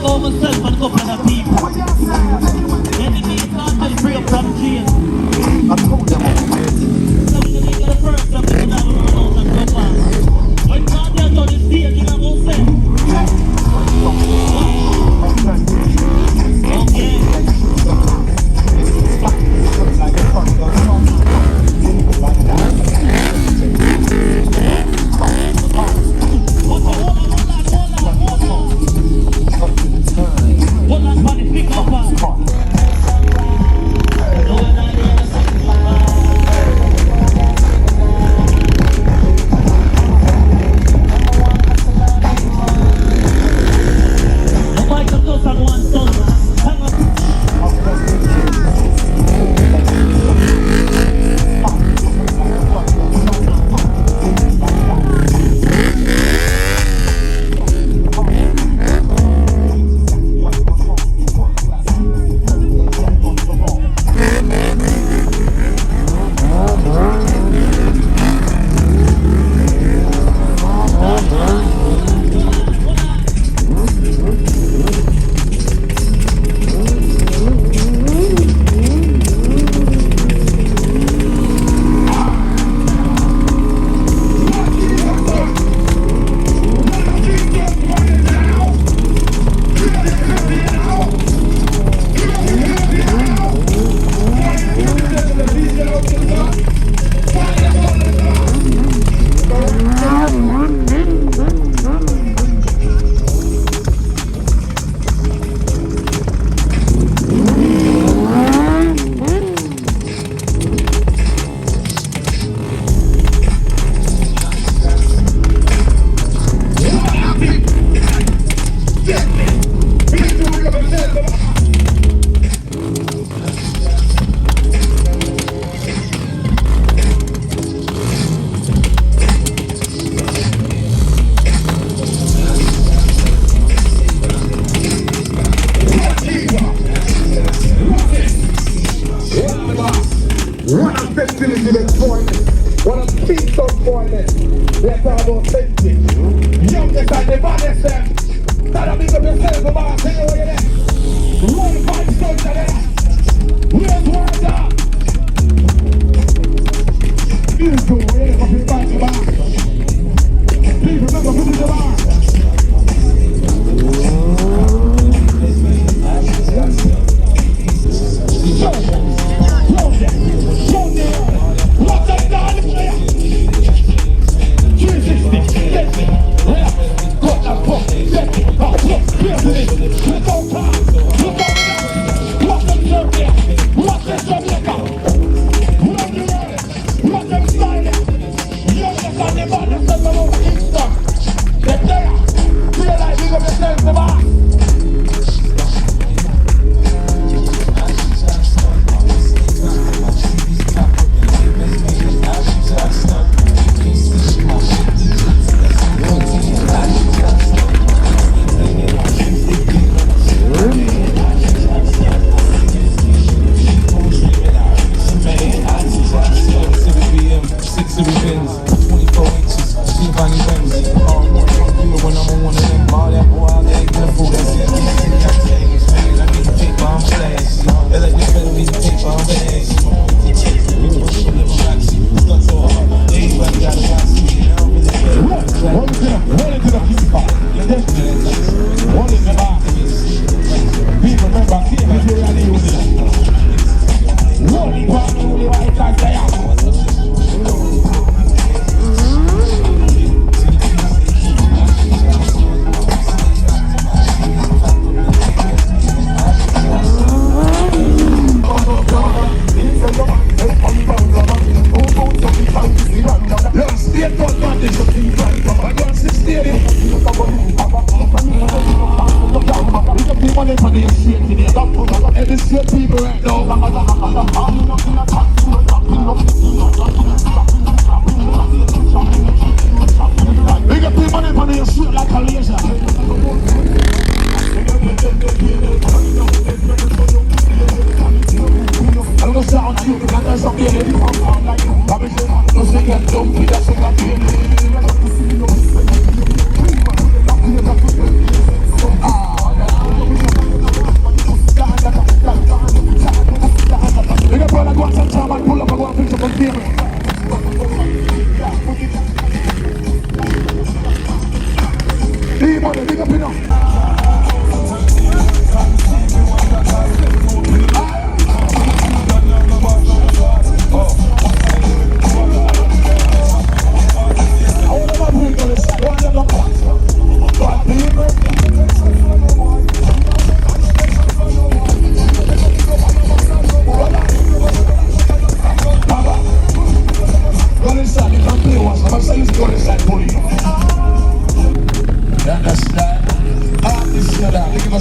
about myself and a couple other people. Then the name can't just free up from jail. I told them all. So we don't get the first time to go out and so far. When God gets on the stage, you know what I'm saying? Okay.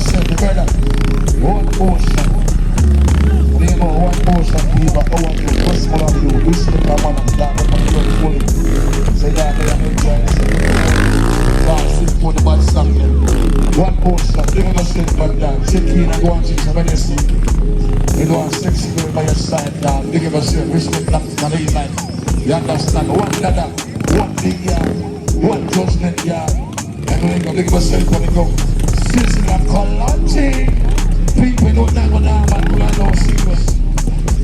myself, brother. One motion. Name of one motion, people. I want you to what's more of you. This is the man and start up on your fully. Say that I am enjoying this. Now, sit for the bad song. One motion. Give myself back down. Check in and go and see some energy. You know, I'm sexy girl by your side, dog. Give yourself respect, that's not easy. You understand? One dada, one big yard, one judgment yard. And when you give yourself when you go, sizzle and collage. People know that one arm and do not know serious.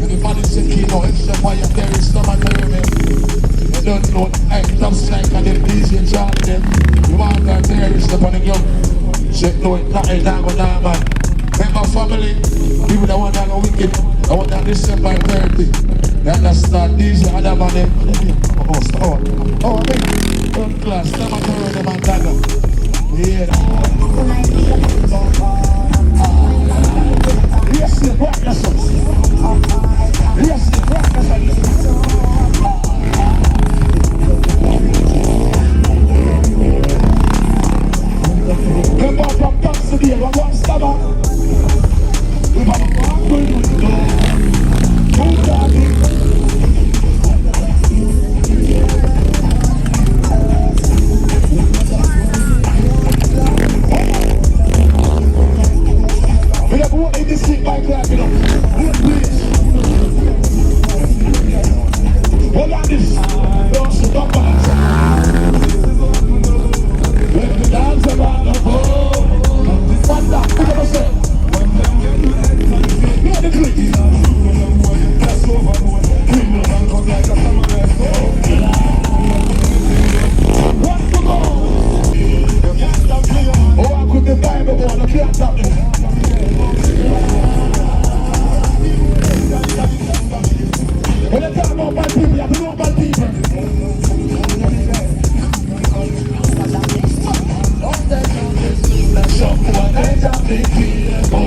And if I didn't say kilo, extra fire, there is no matter me. You don't know, I'm top strike and them easy and charge them. You want that there is the funny young. Check no, it's not a damn man. Remember family, people that want that go wicked, I want that December 30. You understand? These are other man them. Oh, I mean, third class, them are throwing them and dagger. Yeah. Yes, the black vessels. Yes, the black vessels. Remember from Ducks today, we want stabber. We have a walk with you. Who's that? We have one in this thing by clap, you know. Please. Hold on this. Don't stop us. Let me dance around the floor. What's that? Look at yourself. Hear the click. What's the goal? Oh, I couldn't buy me one. I can't stop it. When I talk about bad people, you have to know bad people. Someone ends up being beautiful.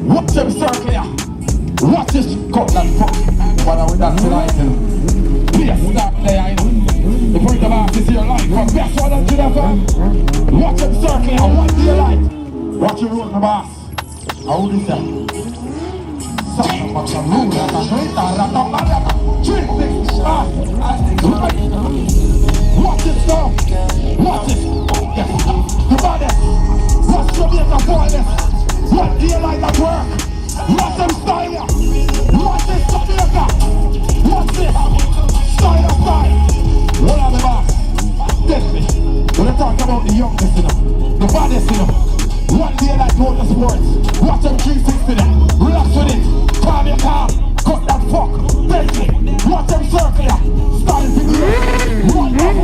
Watch them circle here. Watch this cut that fuck. What are we done tonight? Please stop there, you know. The point of art is your life. From best one up to the front. Watch them circle here. What do you like? Watch your road, the boss. How is that? Some of them rule like a trick things. Watch it now. Watch it. Yes. The baddest. Watch your make a boyless. What do you like at work? Watch them style ya. Watch this Jamaica. Watch this. Style of style. What are the boss? This is. When I talk about the youngest, you know. The baddest, you know. What do you like motorsports? Watch them 360 them. Relax with it. Calm your car. Cut that fuck. Bentley. Watch them circle ya. Style video. What the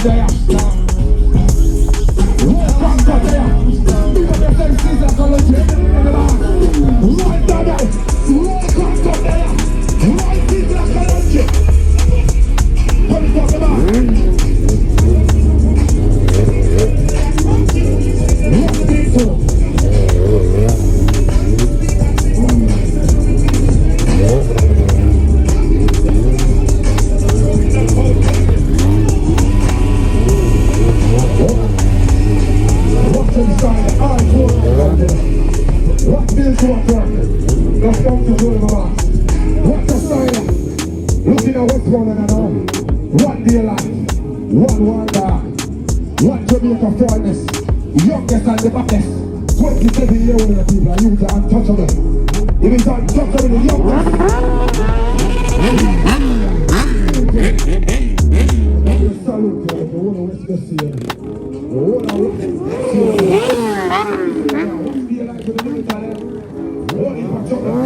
there. Welcome to there. Because the same season college in the bar. Right down there. Welcome to there. Right season college. What is talking about? What people? What's inside the eye? What feels to a turn? Let's come to do it, mama. What's the style? Looking at what's going on now. What daylight? What wonder? What Jamaica fairness? Youngest and the backest. 27-year-old people are youth are untouchable. It is untouchable, the youngest. Salute to the one who is the same. The one who is the same. What's daylight to the military? What is untouchable?